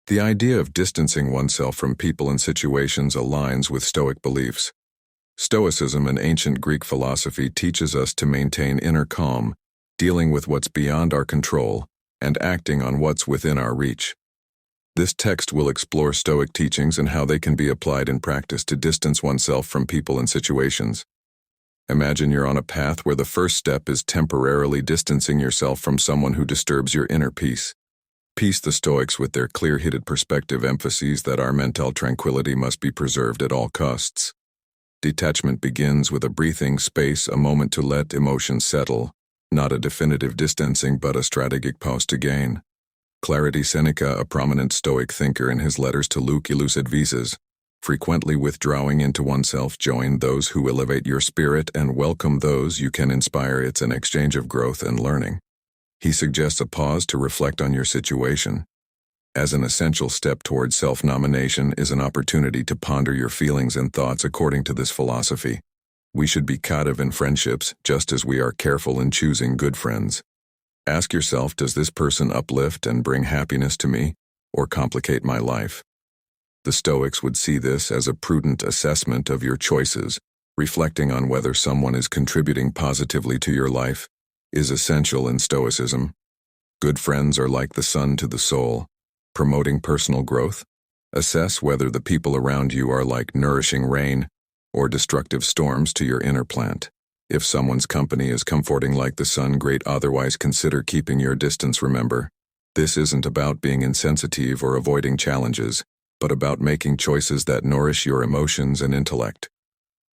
The idea of distancing oneself from people and situations aligns with Stoic beliefs. Stoicism and ancient Greek philosophy teaches us to maintain inner calm, dealing with what's beyond our control, and acting on what's within our reach. This text will explore Stoic teachings and how they can be applied in practice to distance oneself from people and situations. Imagine you're on a path where the first step is temporarily distancing yourself from someone who disturbs your inner peace. The Stoics, with their clear-headed perspective, emphasize that our mental tranquility must be preserved at all costs. Detachment begins with a breathing space, a moment to let emotions settle, not a definitive distancing but a strategic pause to gain clarity. Seneca, a prominent Stoic thinker, in his letters to Lucullus advises, frequently withdrawing into oneself, join those who elevate your spirit and welcome those you can inspire. It's an exchange of growth and learning. He suggests a pause to reflect on your situation. As an essential step towards self-nomination is an opportunity to ponder your feelings and thoughts. According to this philosophy, we should be cautive in friendships just as we are careful in choosing good friends. Ask yourself, does this person uplift and bring happiness to me, or complicate my life? The Stoics would see this as a prudent assessment of your choices. Reflecting on whether someone is contributing positively to your life is essential in Stoicism. Good friends are like the sun to the soul, promoting personal growth. Assess whether the people around you are like nourishing rain or destructive storms to your inner plant. If someone's company is comforting like the sun, great. Otherwise, consider keeping your distance. Remember, this isn't about being insensitive or avoiding challenges, but about making choices that nourish your emotions and intellect.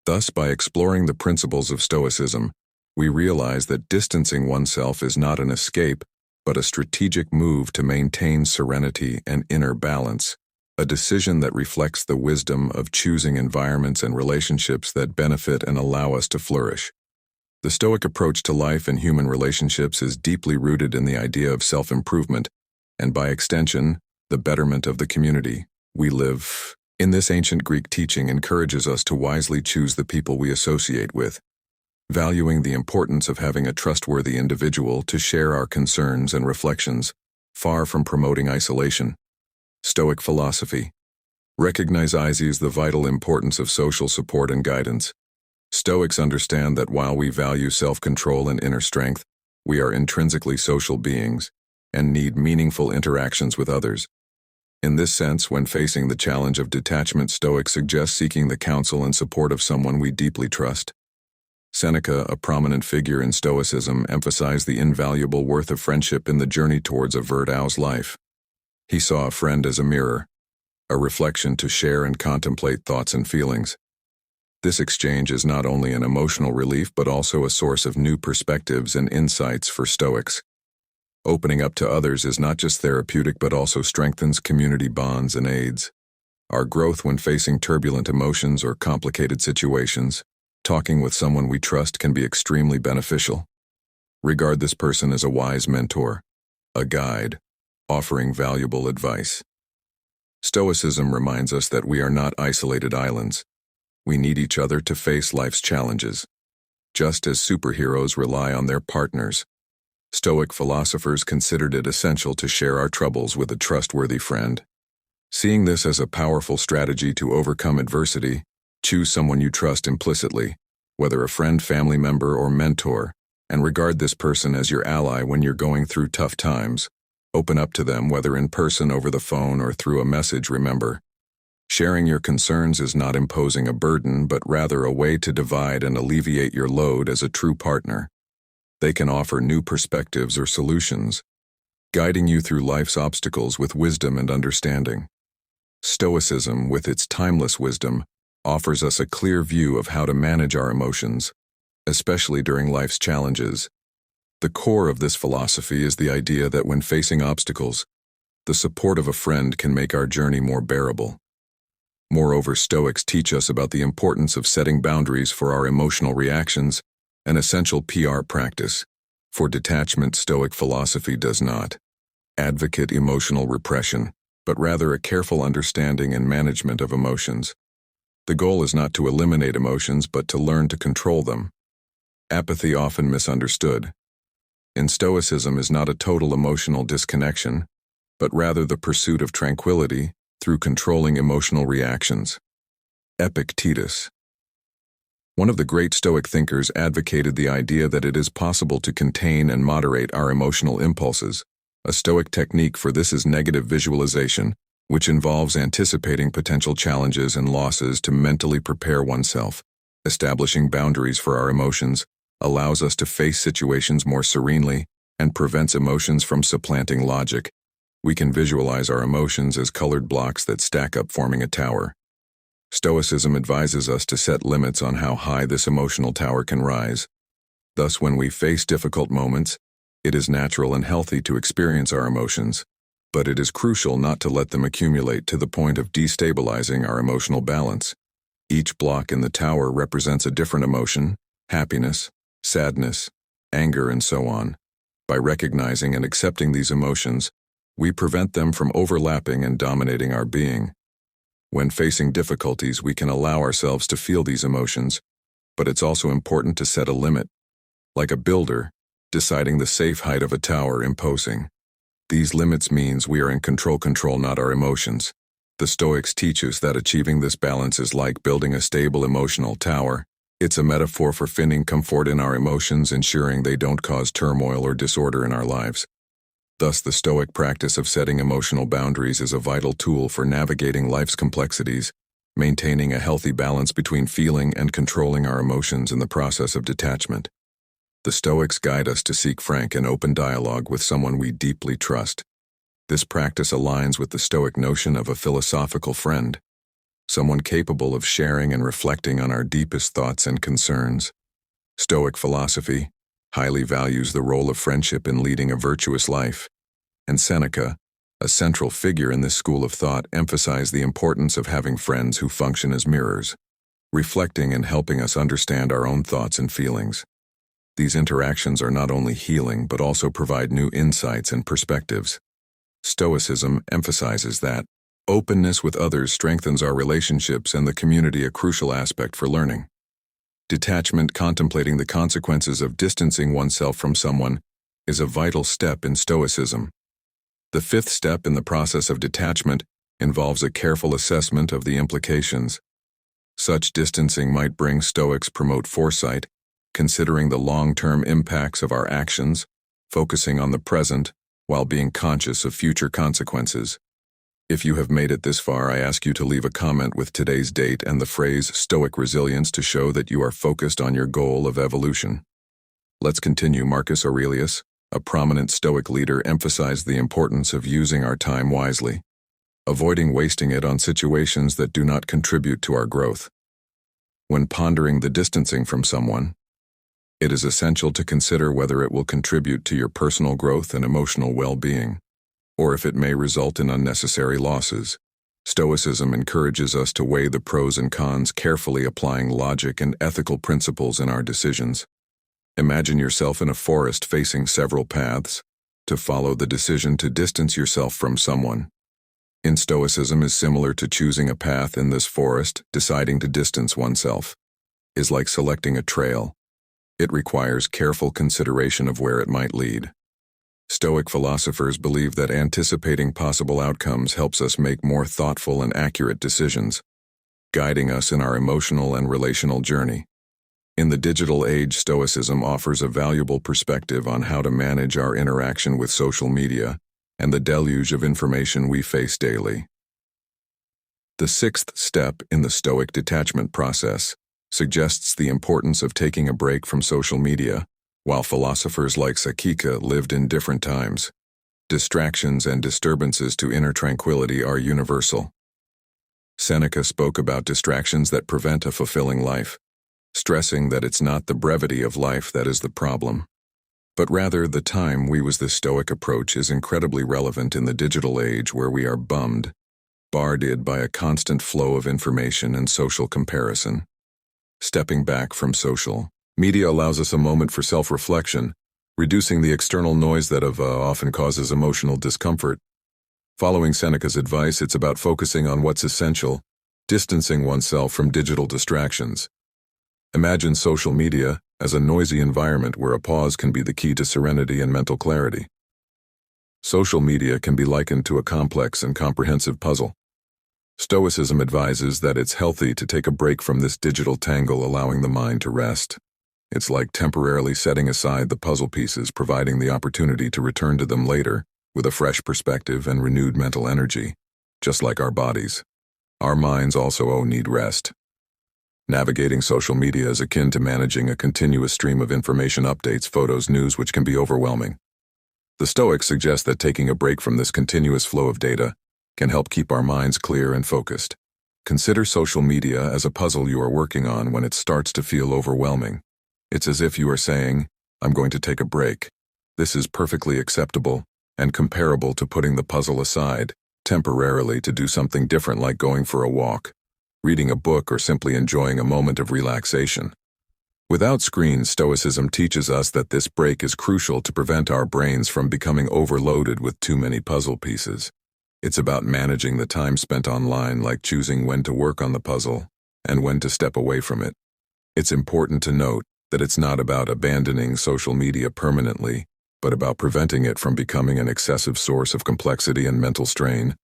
Thus, by exploring the principles of Stoicism, we realize that distancing oneself is not an escape, but a strategic move to maintain serenity and inner balance, a decision that reflects the wisdom of choosing environments and relationships that benefit and allow us to flourish. The Stoic approach to life and human relationships is deeply rooted in the idea of self-improvement, and by extension, the betterment of the community we live in. This ancient Greek teaching encourages us to wisely choose the people we associate with, valuing the importance of having a trustworthy individual to share our concerns and reflections, far from promoting isolation. Stoic philosophy recognizes the vital importance of social support and guidance. Stoics understand that while we value self-control and inner strength, we are intrinsically social beings and need meaningful interactions with others. In this sense, when facing the challenge of detachment, Stoics suggest seeking the counsel and support of someone we deeply trust. Seneca, a prominent figure in Stoicism, emphasized the invaluable worth of friendship in the journey towards a virtuous life. He saw a friend as a mirror, a reflection to share and contemplate thoughts and feelings. This exchange is not only an emotional relief but also a source of new perspectives and insights for Stoics. Opening up to others is not just therapeutic but also strengthens community bonds and aids our growth when facing turbulent emotions or complicated situations. Talking with someone we trust can be extremely beneficial. Regard this person as a wise mentor, a guide, offering valuable advice. Stoicism reminds us that we are not isolated islands. We need each other to face life's challenges. Just as superheroes rely on their partners, Stoic philosophers considered it essential to share our troubles with a trustworthy friend. Seeing this as a powerful strategy to overcome adversity, choose someone you trust implicitly, whether a friend, family member, or mentor, and regard this person as your ally when you're going through tough times. Open up to them, whether in person, over the phone, or through a message. Remember, sharing your concerns is not imposing a burden, but rather a way to divide and alleviate your load. As a true partner, they can offer new perspectives or solutions, guiding you through life's obstacles with wisdom and understanding. Stoicism, with its timeless wisdom, offers us a clear view of how to manage our emotions, especially during life's challenges. The core of this philosophy is the idea that when facing obstacles, the support of a friend can make our journey more bearable. Moreover, Stoics teach us about the importance of setting boundaries for our emotional reactions, an essential PR practice. For detachment, Stoic philosophy does not advocate emotional repression, but rather a careful understanding and management of emotions. The goal is not to eliminate emotions, but to learn to control them. Apathy, often misunderstood in Stoicism, is not a total emotional disconnection, but rather the pursuit of tranquility through controlling emotional reactions. Epictetus. One of the great Stoic thinkers advocated the idea that it is possible to contain and moderate our emotional impulses. A Stoic technique for this is negative visualization, which involves anticipating potential challenges and losses to mentally prepare oneself. Establishing boundaries for our emotions allows us to face situations more serenely and prevents emotions from supplanting logic. We can visualize our emotions as colored blocks that stack up, forming a tower. Stoicism advises us to set limits on how high this emotional tower can rise. Thus, when we face difficult moments, it is natural and healthy to experience our emotions, but it is crucial not to let them accumulate to the point of destabilizing our emotional balance. Each block in the tower represents a different emotion: happiness, sadness, anger, and so on. By recognizing and accepting these emotions, we prevent them from overlapping and dominating our being. When facing difficulties, we can allow ourselves to feel these emotions, but it's also important to set a limit. Like a builder, deciding the safe height of a tower, imposing. These limits means we are in control, not our emotions. The Stoics teach us that achieving this balance is like building a stable emotional tower. It's a metaphor for finding comfort in our emotions, ensuring they don't cause turmoil or disorder in our lives. Thus, the Stoic practice of setting emotional boundaries is a vital tool for navigating life's complexities, maintaining a healthy balance between feeling and controlling our emotions in the process of detachment. The Stoics guide us to seek frank and open dialogue with someone we deeply trust. This practice aligns with the Stoic notion of a philosophical friend, someone capable of sharing and reflecting on our deepest thoughts and concerns. Stoic philosophy highly values the role of friendship in leading a virtuous life, and Seneca, a central figure in this school of thought, emphasized the importance of having friends who function as mirrors, reflecting and helping us understand our own thoughts and feelings. These interactions are not only healing but also provide new insights and perspectives. Stoicism emphasizes that openness with others strengthens our relationships and the community, a crucial aspect for learning. Detachment, contemplating the consequences of distancing oneself from someone, is a vital step in Stoicism. The fifth step in the process of detachment involves a careful assessment of the implications. Such distancing might bring Stoics promote foresight, considering the long-term impacts of our actions, focusing on the present while being conscious of future consequences. If you have made it this far, I ask you to leave a comment with today's date and the phrase Stoic resilience to show that you are focused on your goal of evolution. Let's continue. Marcus Aurelius, a prominent Stoic leader, emphasized the importance of using our time wisely, avoiding wasting it on situations that do not contribute to our growth. When pondering the distancing from someone, it is essential to consider whether it will contribute to your personal growth and emotional well-being, or if it may result in unnecessary losses. Stoicism encourages us to weigh the pros and cons, carefully applying logic and ethical principles in our decisions. Imagine yourself in a forest facing several paths. To follow the decision to distance yourself from someone in Stoicism is similar to choosing a path in this forest. Deciding to distance oneself is like selecting a trail. It requires careful consideration of where it might lead. Stoic philosophers believe that anticipating possible outcomes helps us make more thoughtful and accurate decisions, guiding us in our emotional and relational journey. In the digital age, Stoicism offers a valuable perspective on how to manage our interaction with social media and the deluge of information we face daily. The sixth step in the Stoic detachment process suggests the importance of taking a break from social media. While philosophers like Seneca lived in different times, distractions and disturbances to inner tranquility are universal. Seneca spoke about distractions that prevent a fulfilling life, stressing that it's not the brevity of life that is the problem, but rather the time. The Stoic approach is incredibly relevant in the digital age where we are bombarded by a constant flow of information and social comparison. Stepping back from social media allows us a moment for self-reflection, reducing the external noise that often causes emotional discomfort. Following Seneca's advice, it's about focusing on what's essential, distancing oneself from digital distractions. Imagine social media as a noisy environment where a pause can be the key to serenity and mental clarity. Social media can be likened to a complex and comprehensive puzzle. Stoicism advises that it's healthy to take a break from this digital tangle, allowing the mind to rest. It's like temporarily setting aside the puzzle pieces, providing the opportunity to return to them later with a fresh perspective and renewed mental energy. Just like our bodies, our minds also need rest. Navigating social media is akin to managing a continuous stream of information, updates, photos, news, which can be overwhelming. The Stoics suggest that taking a break from this continuous flow of data can help keep our minds clear and focused. Consider social media as a puzzle you are working on when it starts to feel overwhelming. It's as if you are saying, "I'm going to take a break." This is perfectly acceptable and comparable to putting the puzzle aside temporarily to do something different, like going for a walk, reading a book, or simply enjoying a moment of relaxation. Without screens, Stoicism teaches us that this break is crucial to prevent our brains from becoming overloaded with too many puzzle pieces. It's about managing the time spent online, like choosing when to work on the puzzle and when to step away from it. It's important to note that it's not about abandoning social media permanently, but about preventing it from becoming an excessive source of complexity and mental strain.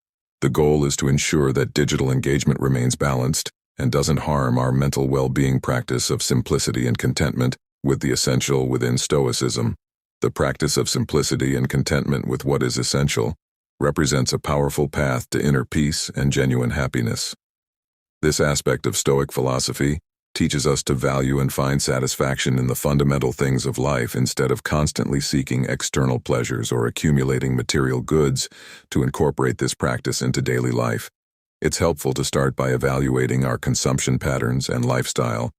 The goal is to ensure that digital engagement remains balanced and doesn't harm our mental well-being. Practice of simplicity and contentment with the essential. Within Stoicism, the practice of simplicity and contentment with what is essential represents a powerful path to inner peace and genuine happiness. This aspect of Stoic philosophy teaches us to value and find satisfaction in the fundamental things of life instead of constantly seeking external pleasures or accumulating material goods. To incorporate this practice into daily life, it's helpful to start by evaluating our consumption patterns and lifestyle.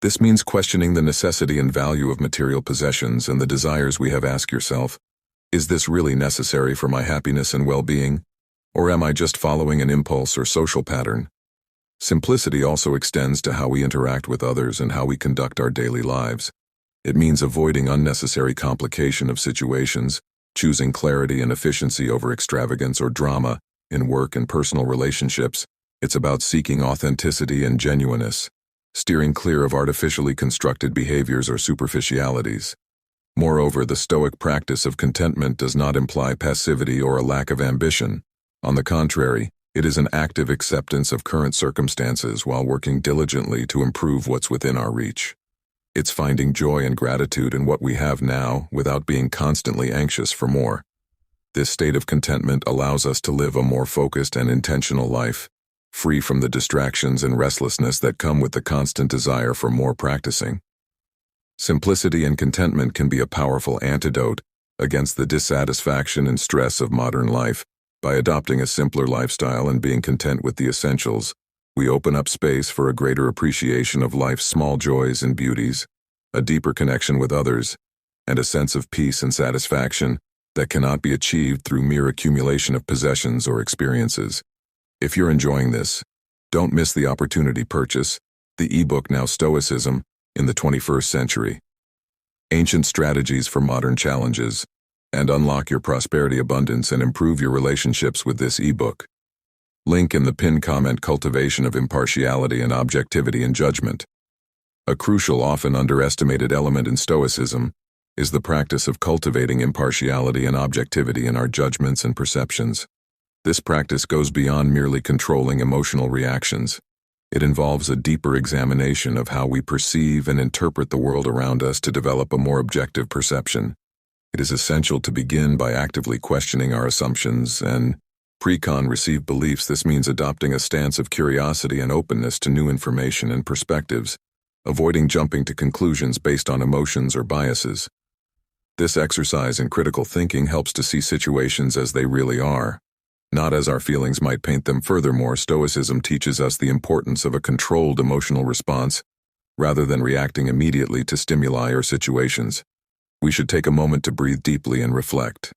This means questioning the necessity and value of material possessions and the desires we have. Ask yourself, is this really necessary for my happiness and well-being? Or am I just following an impulse or social pattern? Simplicity also extends to how we interact with others and how we conduct our daily lives. It means avoiding unnecessary complication of situations, choosing clarity and efficiency over extravagance or drama in work and personal relationships. It's about seeking authenticity and genuineness, steering clear of artificially constructed behaviors or superficialities. Moreover, the Stoic practice of contentment does not imply passivity or a lack of ambition. On the contrary, it is an active acceptance of current circumstances while working diligently to improve what's within our reach. It's finding joy and gratitude in what we have now without being constantly anxious for more. This state of contentment allows us to live a more focused and intentional life, free from the distractions and restlessness that come with the constant desire for more. Practicing simplicity and contentment can be a powerful antidote against the dissatisfaction and stress of modern life. By adopting a simpler lifestyle and being content with the essentials, we open up space for a greater appreciation of life's small joys and beauties, a deeper connection with others, and a sense of peace and satisfaction that cannot be achieved through mere accumulation of possessions or experiences. If you're enjoying this, don't miss the opportunity. Purchase the ebook now, Stoicism in the 21st Century: Ancient Strategies for Modern Challenges, and unlock your prosperity, abundance, and improve your relationships with this ebook. Link in the pinned comment. Cultivation of impartiality and objectivity in judgment. A crucial, often underestimated element in Stoicism is the practice of cultivating impartiality and objectivity in our judgments and perceptions. This practice goes beyond merely controlling emotional reactions. It involves a deeper examination of how we perceive and interpret the world around us to develop a more objective perception. It is essential to begin by actively questioning our assumptions and preconceived beliefs. This means adopting a stance of curiosity and openness to new information and perspectives, avoiding jumping to conclusions based on emotions or biases. This exercise in critical thinking helps to see situations as they really are, not as our feelings might paint them. Furthermore, Stoicism teaches us the importance of a controlled emotional response rather than reacting immediately to stimuli or situations. We should take a moment to breathe deeply and reflect.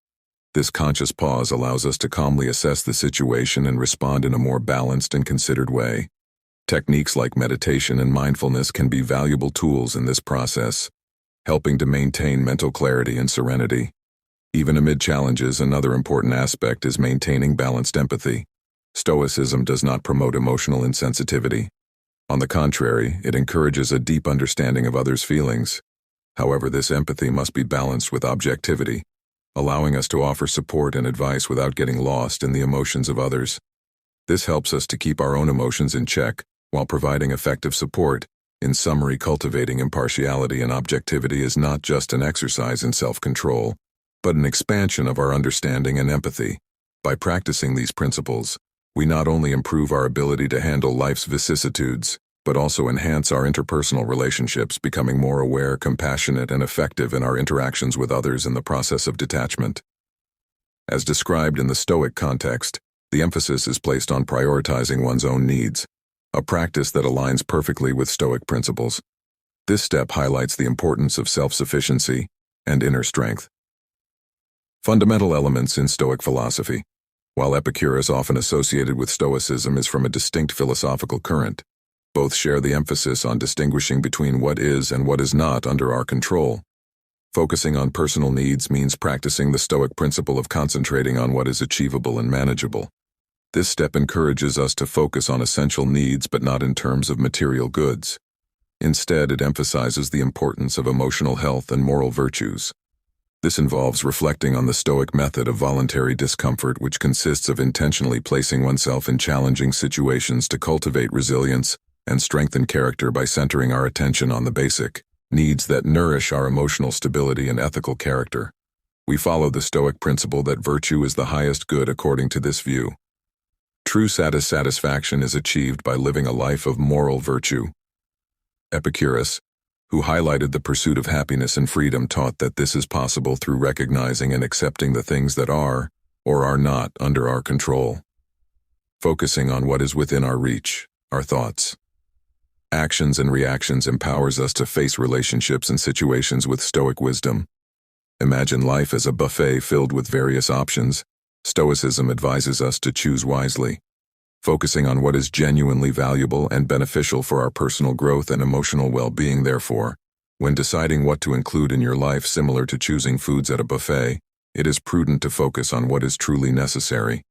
This conscious pause allows us to calmly assess the situation and respond in a more balanced and considered way. Techniques like meditation and mindfulness can be valuable tools in this process, helping to maintain mental clarity and serenity. Even amid challenges, another important aspect is maintaining balanced empathy. Stoicism does not promote emotional insensitivity. On the contrary, it encourages a deep understanding of others' feelings. However, this empathy must be balanced with objectivity. allowing us to offer support and advice without getting lost in the emotions of others. This helps us to keep our own emotions in check while providing effective support. In summary, cultivating impartiality and objectivity is not just an exercise in self-control, but an expansion of our understanding and empathy. By practicing these principles, we not only improve our ability to handle life's vicissitudes, but also enhance our interpersonal relationships, becoming more aware, compassionate, and effective in our interactions with others in the process of detachment. As described in the Stoic context, the emphasis is placed on prioritizing one's own needs, a practice that aligns perfectly with Stoic principles. This step highlights the importance of self-sufficiency and inner strength. Fundamental elements in Stoic philosophy. While Epicurus, often associated with Stoicism, is from a distinct philosophical current, both share the emphasis on distinguishing between what is and what is not under our control. Focusing on personal needs means practicing the Stoic principle of concentrating on what is achievable and manageable. This step encourages us to focus on essential needs but not in terms of material goods. Instead, it emphasizes the importance of emotional health and moral virtues. This involves reflecting on the Stoic method of voluntary discomfort, which consists of intentionally placing oneself in challenging situations to cultivate resilience and strengthen character by centering our attention on the basic needs that nourish our emotional stability and ethical character. We follow the Stoic principle that virtue is the highest good according to this view. True satisfaction is achieved by living a life of moral virtue. Epicurus, who highlighted the pursuit of happiness and freedom, taught that this is possible through recognizing and accepting the things that are, or are not, under our control. Focusing on what is within our reach, our thoughts, actions, and reactions empowers us to face relationships and situations with Stoic wisdom. Imagine life as a buffet filled with various options. Stoicism advises us to choose wisely, focusing on what is genuinely valuable and beneficial for our personal growth and emotional well-being. Therefore, when deciding what to include in your life, similar to choosing foods at a buffet, it is prudent to focus on what is truly necessary.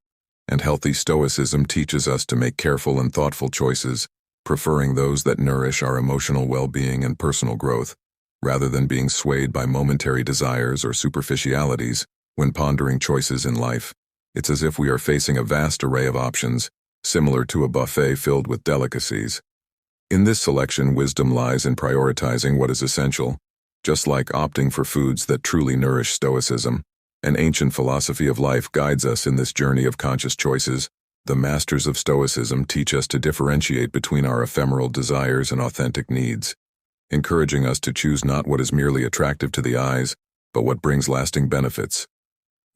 And healthy Stoicism teaches us to make careful and thoughtful choices, preferring those that nourish our emotional well-being and personal growth, rather than being swayed by momentary desires or superficialities. When pondering choices in life, it's as if we are facing a vast array of options, similar to a buffet filled with delicacies. In this selection, wisdom lies in prioritizing what is essential, just like opting for foods that truly nourish. Stoicism, an ancient philosophy of life, guides us in this journey of conscious choices. The masters of Stoicism teach us to differentiate between our ephemeral desires and authentic needs, encouraging us to choose not what is merely attractive to the eyes, but what brings lasting benefits.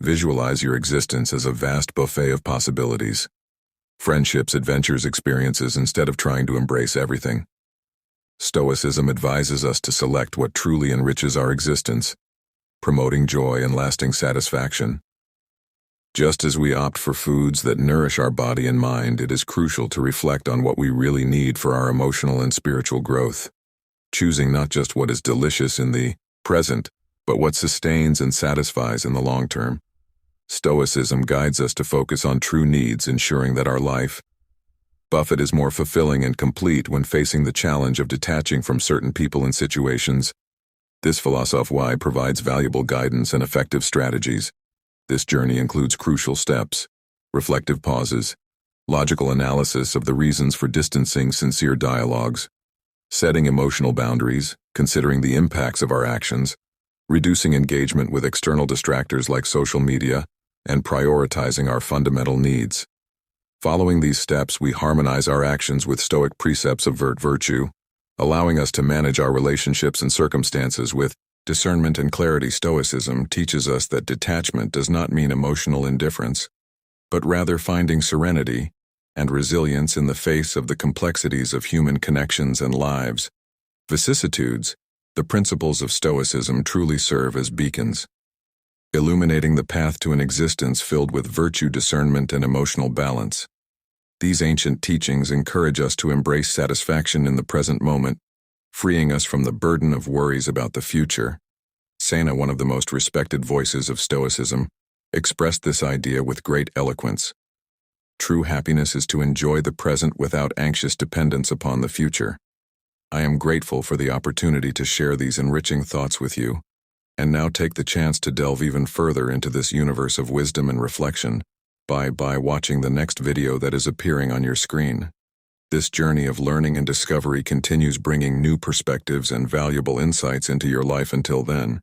Visualize your existence as a vast buffet of possibilities. Friendships, adventures, experiences, instead of trying to embrace everything. Stoicism advises us to select what truly enriches our existence, promoting joy and lasting satisfaction. Just as we opt for foods that nourish our body and mind, it is crucial to reflect on what we really need for our emotional and spiritual growth, choosing not just what is delicious in the present, but what sustains and satisfies in the long term. Stoicism guides us to focus on true needs, ensuring that our life Buffett is more fulfilling and complete when facing the challenge of detaching from certain people and situations. This philosophy provides valuable guidance and effective strategies. This journey includes crucial steps, reflective pauses, logical analysis of the reasons for distancing, sincere dialogues, setting emotional boundaries, considering the impacts of our actions, reducing engagement with external distractors like social media, and prioritizing our fundamental needs. Following these steps, we harmonize our actions with Stoic precepts of virtue, allowing us to manage our relationships and circumstances with discernment and clarity. Stoicism teaches us that detachment does not mean emotional indifference, but rather finding serenity and resilience in the face of the complexities of human connections and lives. Vicissitudes, the principles of Stoicism truly serve as beacons, illuminating the path to an existence filled with virtue, discernment, and emotional balance. These ancient teachings encourage us to embrace satisfaction in the present moment, freeing us from the burden of worries about the future. Seneca, one of the most respected voices of Stoicism, expressed this idea with great eloquence. True happiness is to enjoy the present without anxious dependence upon the future. I am grateful for the opportunity to share these enriching thoughts with you. And now take the chance to delve even further into this universe of wisdom and reflection by watching the next video that is appearing on your screen. This journey of learning and discovery continues, bringing new perspectives and valuable insights into your life. Until then,